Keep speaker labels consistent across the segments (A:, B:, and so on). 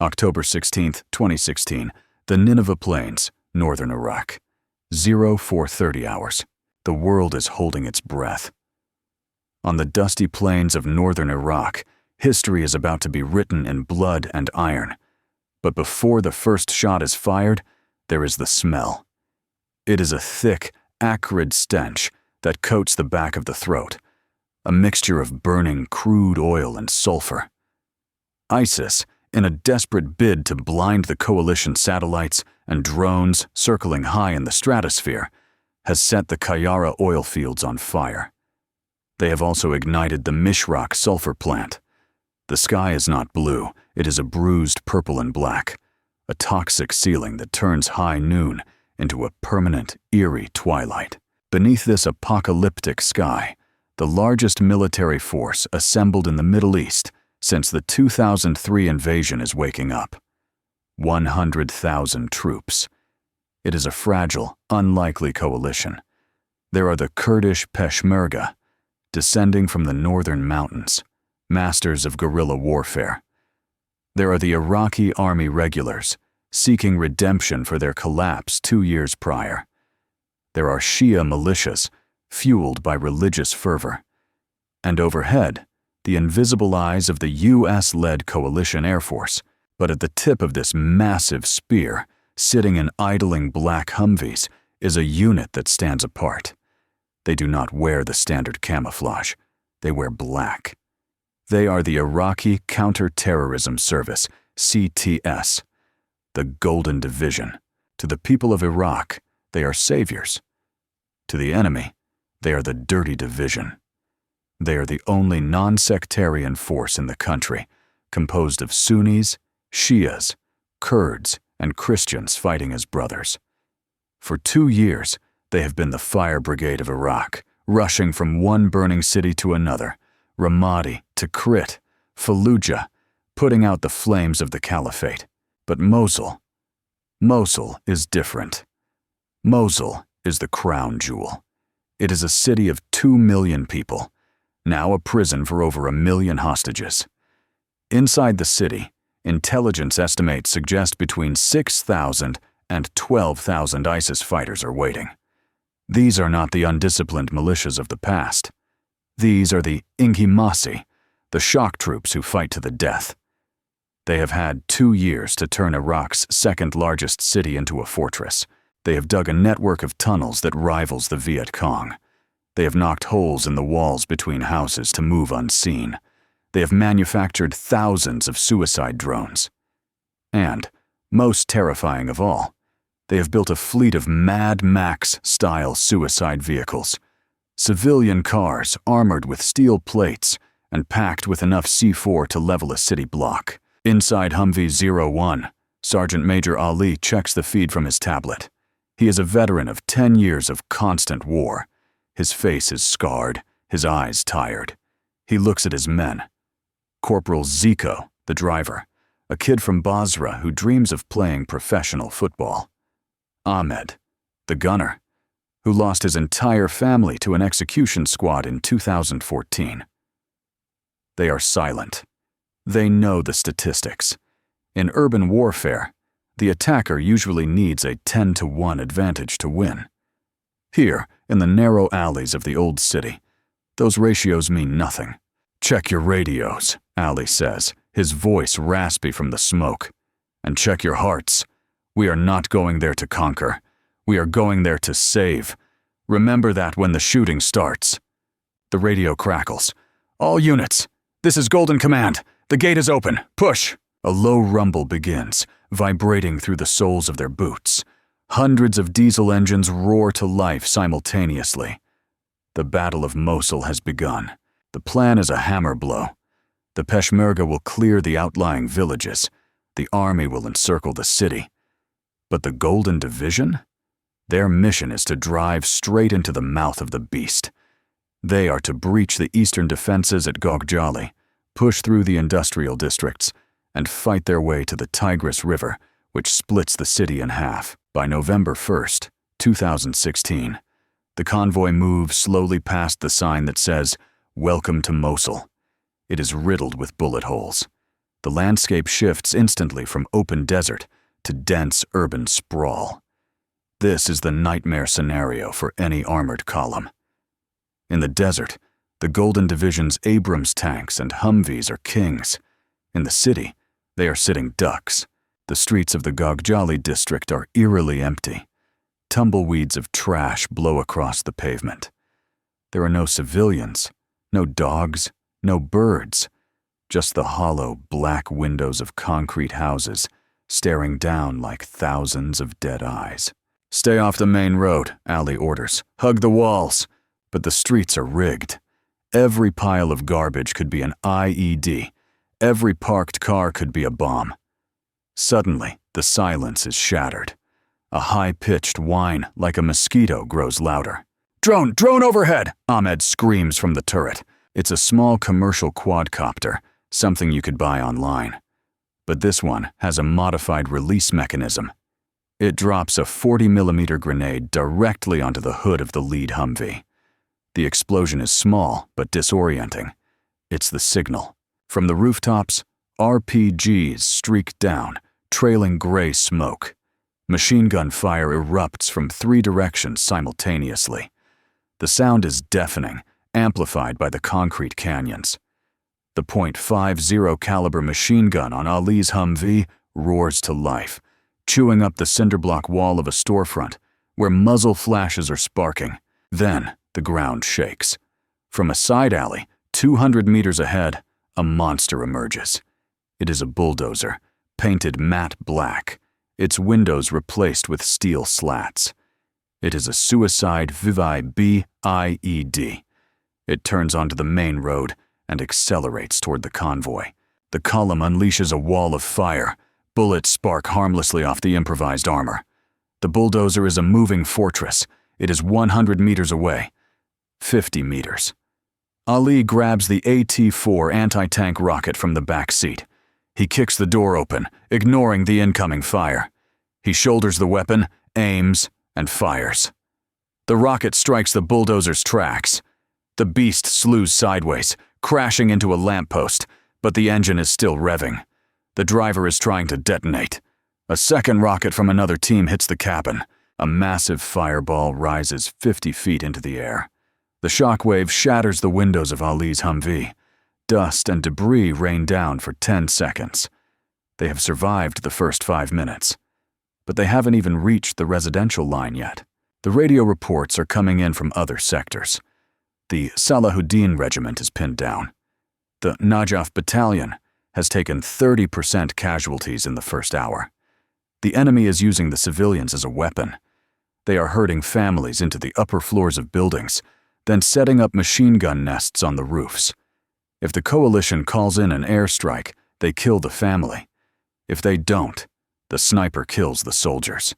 A: October 16, 2016, the Nineveh Plains, northern Iraq. 0430 hours. The world is holding its breath. On the dusty plains of northern Iraq, history is about to be written in blood and iron. But before the first shot is fired, there is the smell. It is a thick, acrid stench that coats the back of the throat, a mixture of burning crude oil and sulfur. ISIS, in a desperate bid to blind the coalition satellites and drones circling high in the stratosphere, has set the Kayara oil fields on fire. They have also ignited the Mishraq sulfur plant. The sky is not blue, it is a bruised purple and black, a toxic ceiling that turns high noon into a permanent, eerie twilight. Beneath this apocalyptic sky, the largest military force assembled in the Middle East since the 2003 invasion is waking up. 100,000 troops. It is a fragile, unlikely coalition. There are the Kurdish Peshmerga, descending from the northern mountains, masters of guerrilla warfare. There are the Iraqi army regulars, seeking redemption for their collapse 2 years prior. There are Shia militias, fueled by religious fervor. And overhead, the invisible eyes of the US-led coalition Air Force, but at the tip of this massive spear, sitting in idling black Humvees, is a unit that stands apart. They do not wear the standard camouflage. They wear black. They are the Iraqi Counterterrorism Service, CTS, the Golden Division. To the people of Iraq, they are saviors. To the enemy, they are the Dirty Division. They are the only non-sectarian force in the country, composed of Sunnis, Shias, Kurds, and Christians fighting as brothers. For 2 years, they have been the fire brigade of Iraq, rushing from one burning city to another, Ramadi to Krit, Fallujah, putting out the flames of the caliphate. But Mosul is different. Mosul is the crown jewel. It is a city of 2 million people, now a prison for over 1 million hostages. Inside the city, intelligence estimates suggest between 6,000 and 12,000 ISIS fighters are waiting. These are not the undisciplined militias of the past. These are the Inghimasi, the shock troops who fight to the death. They have had 2 years to turn Iraq's second-largest city into a fortress. They have dug a network of tunnels that rivals the Viet Cong. They have knocked holes in the walls between houses to move unseen. They have manufactured thousands of suicide drones. And, most terrifying of all, they have built a fleet of Mad Max-style suicide vehicles. Civilian cars armored with steel plates and packed with enough C4 to level a city block. Inside Humvee 01, Sergeant Major Ali checks the feed from his tablet. He is a veteran of 10 years of constant war. His face is scarred, his eyes tired. He looks at his men. Corporal Zico, the driver, a kid from Basra who dreams of playing professional football. Ahmed, the gunner, who lost his entire family to an execution squad in 2014. They are silent. They know the statistics. In urban warfare, the attacker usually needs a 10-to-1 advantage to win. Here, in the narrow alleys of the old city, those ratios mean nothing. "Check your radios," Ali says, his voice raspy from the smoke. "And check your hearts. We are not going there to conquer. We are going there to save. Remember that when the shooting starts." The radio crackles. "All units, this is Golden Command. The gate is open. Push." A low rumble begins, vibrating through the soles of their boots. Hundreds of diesel engines roar to life simultaneously. The Battle of Mosul has begun. The plan is a hammer blow. The Peshmerga will clear the outlying villages. The army will encircle the city. But the Golden Division? Their mission is to drive straight into the mouth of the beast. They are to breach the eastern defenses at Gogjali, push through the industrial districts, and fight their way to the Tigris River, which splits the city in half. By November 1st, 2016, the convoy moves slowly past the sign that says, "Welcome to Mosul." It is riddled with bullet holes. The landscape shifts instantly from open desert to dense urban sprawl. This is the nightmare scenario for any armored column. In the desert, the Golden Division's Abrams tanks and Humvees are kings. In the city, they are sitting ducks. The streets of the Gogjali district are eerily empty. Tumbleweeds of trash blow across the pavement. There are no civilians, no dogs, no birds, just the hollow, black windows of concrete houses staring down like thousands of dead eyes. "Stay off the main road," Ali orders. "Hug the walls." But the streets are rigged. Every pile of garbage could be an IED. Every parked car could be a bomb. Suddenly, the silence is shattered. A high-pitched whine like a mosquito grows louder. "Drone! Drone overhead!" Ahmed screams from the turret. It's a small commercial quadcopter, something you could buy online. But this one has a modified release mechanism. It drops a 40mm grenade directly onto the hood of the lead Humvee. The explosion is small but disorienting. It's the signal. From the rooftops, RPGs streak down, trailing gray smoke. Machine gun fire erupts from 3 directions simultaneously. The sound is deafening, amplified by the concrete canyons. The .50 caliber machine gun on Ali's Humvee roars to life, chewing up the cinderblock wall of a storefront where muzzle flashes are sparking. Then the ground shakes. From a side alley, 200 meters ahead, a monster emerges. It is a bulldozer, painted matte black, its windows replaced with steel slats. It is a suicide Vivi BIED. It turns onto the main road and accelerates toward the convoy. The column unleashes a wall of fire. Bullets spark harmlessly off the improvised armor. The bulldozer is a moving fortress. It is 100 meters away. 50 meters. Ali grabs the AT-4 anti-tank rocket from the back seat. He kicks the door open, ignoring the incoming fire. He shoulders the weapon, aims, and fires. The rocket strikes the bulldozer's tracks. The beast slews sideways, crashing into a lamppost, but the engine is still revving. The driver is trying to detonate. A second rocket from another team hits the cabin. A massive fireball rises 50 feet into the air. The shockwave shatters the windows of Ali's Humvee. Dust and debris rain down for 10 seconds. They have survived the first 5 minutes. But they haven't even reached the residential line yet. The radio reports are coming in from other sectors. The Salahuddin Regiment is pinned down. The Najaf Battalion has taken 30% casualties in the first hour. The enemy is using the civilians as a weapon. They are herding families into the upper floors of buildings, then setting up machine gun nests on the roofs. If the coalition calls in an airstrike, they kill the family. If they don't, the sniper kills the soldiers.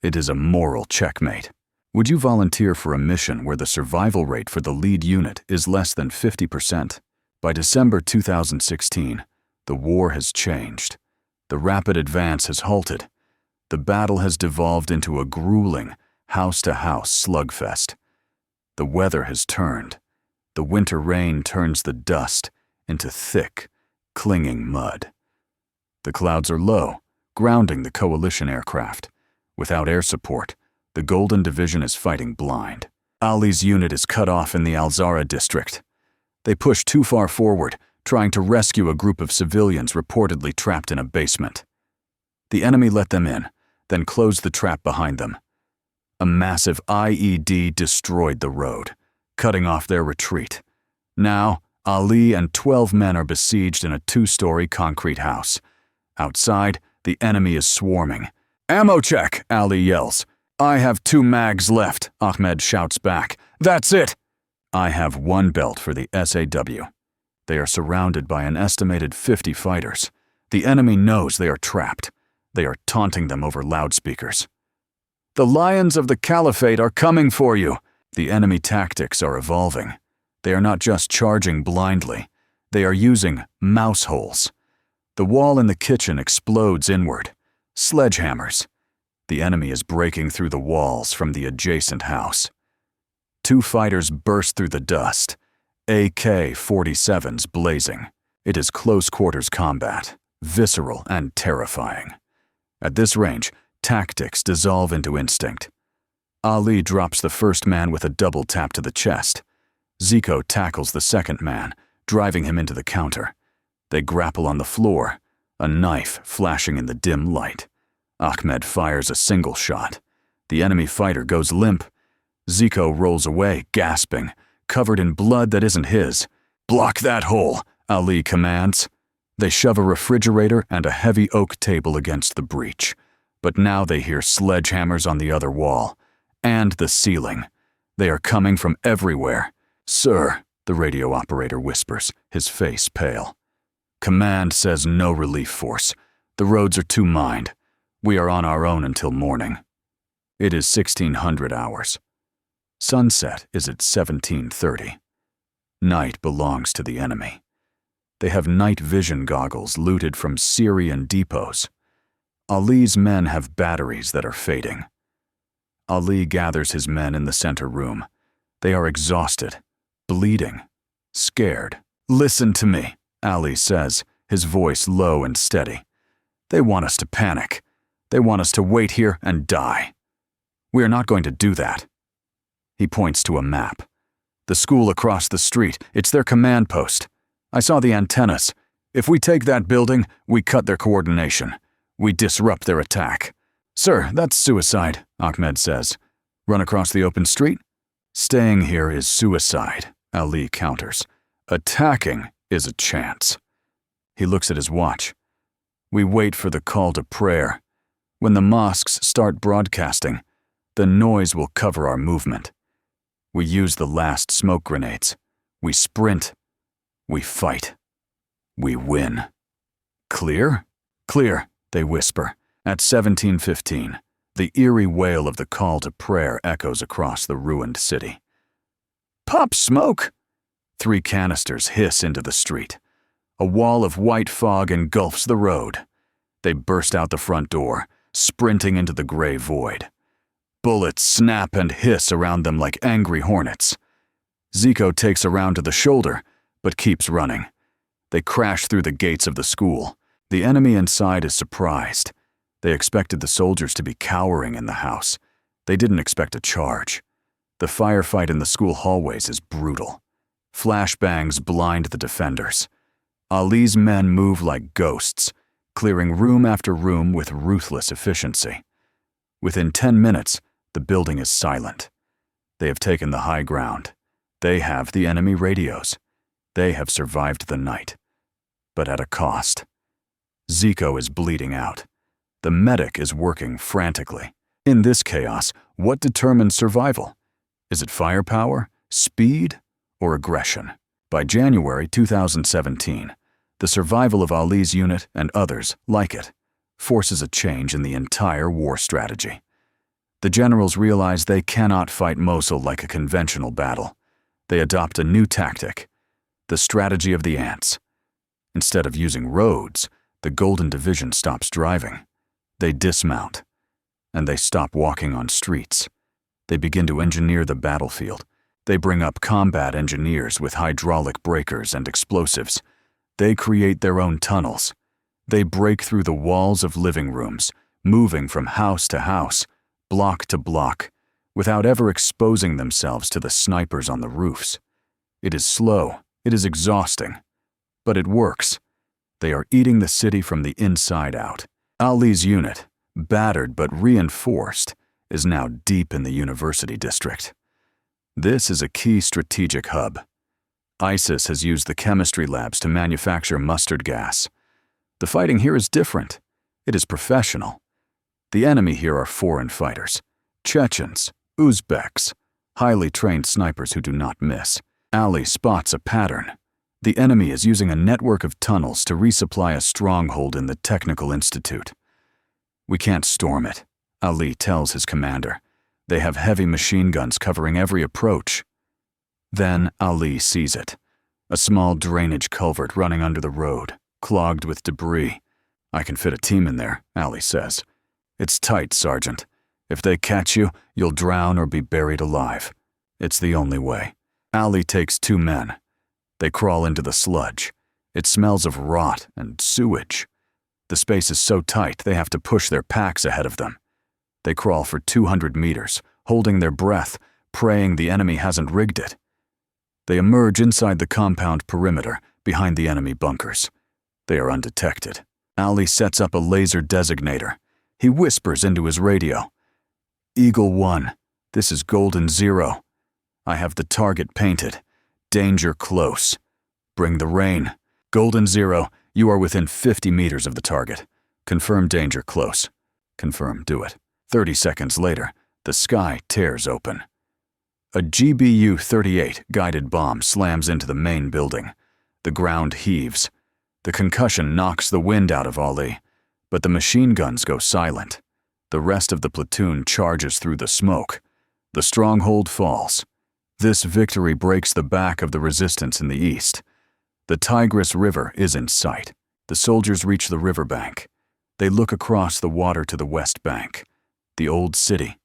A: It is a moral checkmate. Would you volunteer for a mission where the survival rate for the lead unit is less than 50%? By December 2016, the war has changed. The rapid advance has halted. The battle has devolved into a grueling, house-to-house slugfest. The weather has turned. The winter rain turns the dust into thick, clinging mud. The clouds are low, grounding the coalition aircraft. Without air support, the Golden Division is fighting blind. Ali's unit is cut off in the Al-Zara district. They push too far forward, trying to rescue a group of civilians reportedly trapped in a basement. The enemy let them in, then closed the trap behind them. A massive IED destroyed the road, cutting off their retreat. Now, Ali and 12 men are besieged in a 2-story concrete house. Outside, the enemy is swarming. "Ammo check," Ali yells. "I have 2 mags left," Ahmed shouts back. "That's it." "I have 1 belt for the SAW." They are surrounded by an estimated 50 fighters. The enemy knows they are trapped. They are taunting them over loudspeakers. "The lions of the caliphate are coming for you." The enemy tactics are evolving. They are not just charging blindly. They are using mouse holes. The wall in the kitchen explodes inward. Sledgehammers. The enemy is breaking through the walls from the adjacent house. 2 fighters burst through the dust, AK-47s blazing. It is close-quarters combat, visceral and terrifying. At this range, tactics dissolve into instinct. Ali drops the first man with a double tap to the chest. Zico tackles the second man, driving him into the counter. They grapple on the floor, a knife flashing in the dim light. Ahmed fires a single shot. The enemy fighter goes limp. Zico rolls away, gasping, covered in blood that isn't his. "Block that hole," Ali commands. They shove a refrigerator and a heavy oak table against the breach. But now they hear sledgehammers on the other wall. And the ceiling. They are coming from everywhere. "Sir," the radio operator whispers, his face pale. "Command says no relief force. The roads are too mined. We are on our own until morning." It is 1600 hours. Sunset is at 1730. Night belongs to the enemy. They have night vision goggles looted from Syrian depots. Ali's men have batteries that are fading. Ali gathers his men in the center room. They are exhausted, bleeding, scared. "Listen to me," Ali says, his voice low and steady. "They want us to panic. They want us to wait here and die. We are not going to do that." He points to a map. "The school across the street, it's their command post. I saw the antennas. If we take that building, we cut their coordination. We disrupt their attack." "Sir, that's suicide," Ahmed says. "Run across the open street?" "Staying here is suicide," Ali counters. "Attacking is a chance." He looks at his watch. "We wait for the call to prayer. When the mosques start broadcasting, the noise will cover our movement. We use the last smoke grenades. We sprint. We fight. We win." "Clear?" "Clear," they whisper. At 1715, the eerie wail of the call to prayer echoes across the ruined city. "Pop smoke!" 3 canisters hiss into the street. A wall of white fog engulfs the road. They burst out the front door, sprinting into the gray void. Bullets snap and hiss around them like angry hornets. Zico takes a round to the shoulder, but keeps running. They crash through the gates of the school. The enemy inside is surprised. They expected the soldiers to be cowering in the house. They didn't expect a charge. The firefight in the school hallways is brutal. Flashbangs blind the defenders. Ali's men move like ghosts, clearing room after room with ruthless efficiency. Within 10 minutes, the building is silent. They have taken the high ground. They have the enemy radios. They have survived the night. But at a cost. Zico is bleeding out. The medic is working frantically. In this chaos, what determines survival? Is it firepower, speed, or aggression? By January 2017, the survival of Ali's unit and others like it forces a change in the entire war strategy. The generals realize they cannot fight Mosul like a conventional battle. They adopt a new tactic, the strategy of the ants. Instead of using roads, the Golden Division stops driving. They dismount, and they stop walking on streets. They begin to engineer the battlefield. They bring up combat engineers with hydraulic breakers and explosives. They create their own tunnels. They break through the walls of living rooms, moving from house to house, block to block, without ever exposing themselves to the snipers on the roofs. It is slow, it is exhausting, but it works. They are eating the city from the inside out. Ali's unit, battered but reinforced, is now deep in the university district. This is a key strategic hub. ISIS has used the chemistry labs to manufacture mustard gas. The fighting here is different. It is professional. The enemy here are foreign fighters, Chechens, Uzbeks, highly trained snipers who do not miss. Ali spots a pattern. The enemy is using a network of tunnels to resupply a stronghold in the Technical Institute. "We can't storm it," Ali tells his commander. "They have heavy machine guns covering every approach." Then Ali sees it. A small drainage culvert running under the road, clogged with debris. "I can fit a team in there," Ali says. "It's tight, Sergeant. If they catch you, you'll drown or be buried alive. It's the only way." Ali takes 2 men. They crawl into the sludge. It smells of rot and sewage. The space is so tight they have to push their packs ahead of them. They crawl for 200 meters, holding their breath, praying the enemy hasn't rigged it. They emerge inside the compound perimeter, behind the enemy bunkers. They are undetected. Ali sets up a laser designator. He whispers into his radio. "Eagle 1, this is Golden 0. I have the target painted. Danger close. Bring the rain. Golden 0, you are within 50 meters of the target. Confirm danger close. Confirm, do it." 30 seconds later, the sky tears open. A GBU-38 guided bomb slams into the main building. The ground heaves. The concussion knocks the wind out of Ali, but the machine guns go silent. The rest of the platoon charges through the smoke. The stronghold falls. This victory breaks the back of the resistance in the east. The Tigris River is in sight. The soldiers reach the riverbank. They look across the water to the west bank, the old city.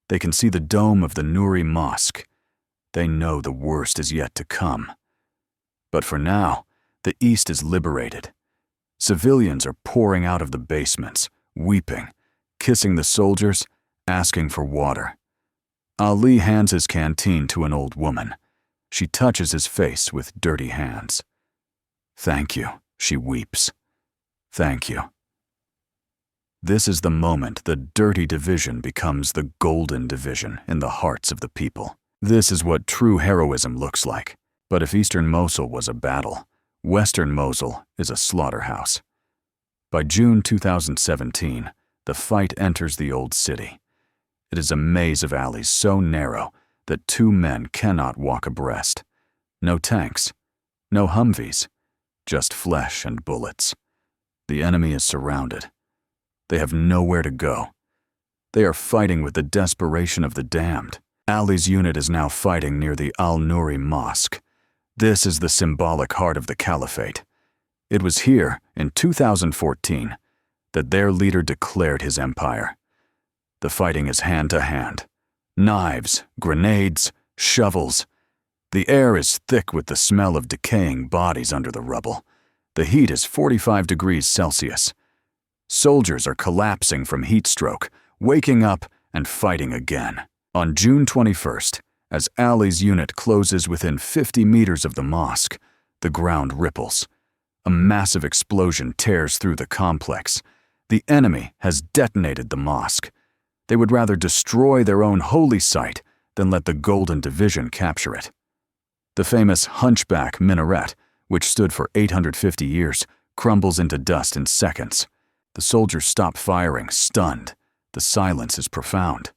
A: They can see the dome of the Nuri Mosque. They know the worst is yet to come. But for now, the east is liberated. Civilians are pouring out of the basements, weeping, kissing the soldiers, asking for water. Ali hands his canteen to an old woman. She touches his face with dirty hands. "Thank you," she weeps. "Thank you." This is the moment the dirty division becomes the golden division in the hearts of the people. This is what true heroism looks like. But if Eastern Mosul was a battle, Western Mosul is a slaughterhouse. By June 2017, the fight enters the old city. It is a maze of alleys so narrow that two men cannot walk abreast. No tanks, no Humvees, just flesh and bullets. The enemy is surrounded. They have nowhere to go. They are fighting with the desperation of the damned. Ali's unit is now fighting near the Al-Nuri Mosque. This is the symbolic heart of the caliphate. It was here, in 2014, that their leader declared his empire. The fighting is hand-to-hand. Knives, grenades, shovels. The air is thick with the smell of decaying bodies under the rubble. The heat is 45 degrees Celsius. Soldiers are collapsing from heat stroke, waking up and fighting again. On June 21st, as Ali's unit closes within 50 meters of the mosque, the ground ripples. A massive explosion tears through the complex. The enemy has detonated the mosque. They would rather destroy their own holy site than let the Golden Division capture it. The famous Hunchback minaret, which stood for 850 years, crumbles into dust in seconds. The soldiers stop firing, stunned. The silence is profound.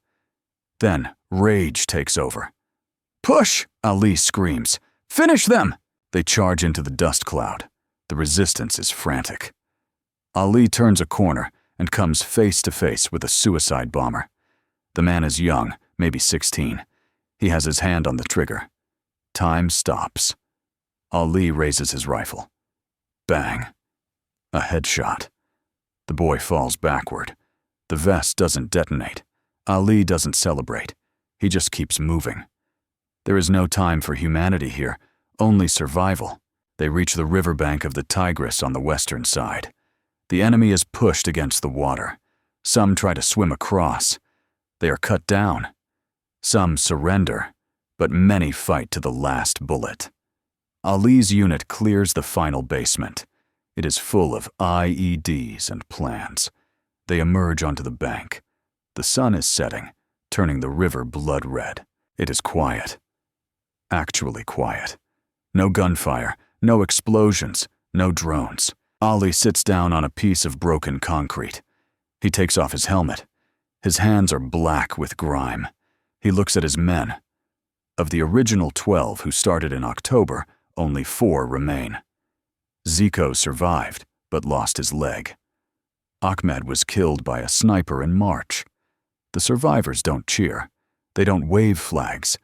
A: Then, rage takes over. "Push!" Ali screams. "Finish them!" They charge into the dust cloud. The resistance is frantic. Ali turns a corner and comes face to face with a suicide bomber. The man is young, maybe 16. He has his hand on the trigger. Time stops. Ali raises his rifle. Bang. A headshot. The boy falls backward. The vest doesn't detonate. Ali doesn't celebrate. He just keeps moving. There is no time for humanity here, only survival. They reach the riverbank of the Tigris on the western side. The enemy is pushed against the water. Some try to swim across. They are cut down. Some surrender, but many fight to the last bullet. Ali's unit clears the final basement. It is full of IEDs and plans. They emerge onto the bank. The sun is setting, turning the river blood red. It is quiet. Actually quiet. No gunfire, no explosions, no drones. Ali sits down on a piece of broken concrete. He takes off his helmet. His hands are black with grime. He looks at his men. Of the original 12 who started in October, only 4 remain. Zico survived, but lost his leg. Ahmed was killed by a sniper in March. The survivors don't cheer. They don't wave flags.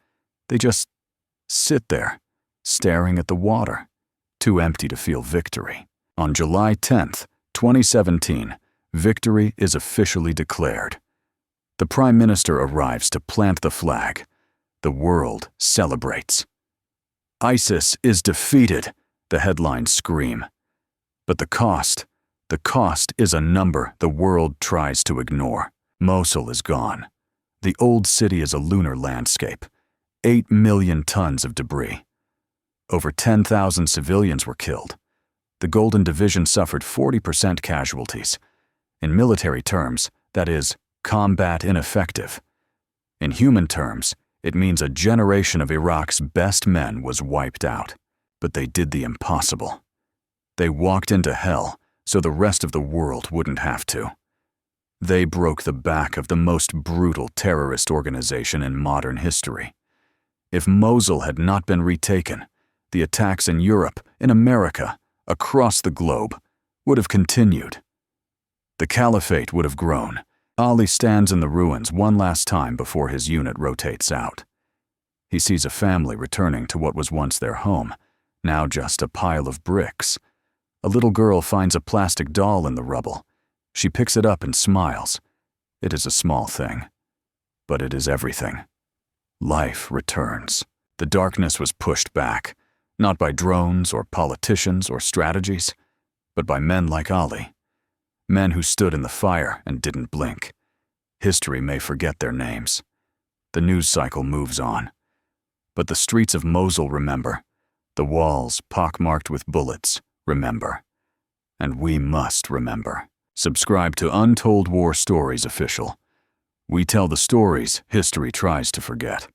A: They just sit there, staring at the water, too empty to feel victory. On July 10th, 2017, victory is officially declared. The Prime Minister arrives to plant the flag. The world celebrates. ISIS is defeated, The headlines scream. But the cost is a number the world tries to ignore. Mosul is gone. The old city is a lunar landscape. 8 million tons of debris. Over 10,000 civilians were killed. The Golden Division suffered 40% casualties. In military terms, that is, combat ineffective. In human terms, it means a generation of Iraq's best men was wiped out. But they did the impossible. They walked into hell so the rest of the world wouldn't have to. They broke the back of the most brutal terrorist organization in modern history. If Mosul had not been retaken, the attacks in Europe, in America, across the globe, would have continued. The caliphate would have grown. Ali stands in the ruins one last time before his unit rotates out. He sees a family returning to what was once their home, now just a pile of bricks. A little girl finds a plastic doll in the rubble. She picks it up and smiles. It is a small thing, but it is everything. Life returns. The darkness was pushed back, not by drones or politicians or strategies, but by men like Ali. Men who stood in the fire and didn't blink. History may forget their names. The news cycle moves on. But the streets of Mosul remember. The walls, pockmarked with bullets, remember. And we must remember. Subscribe to Untold War Stories Official. We tell the stories history tries to forget.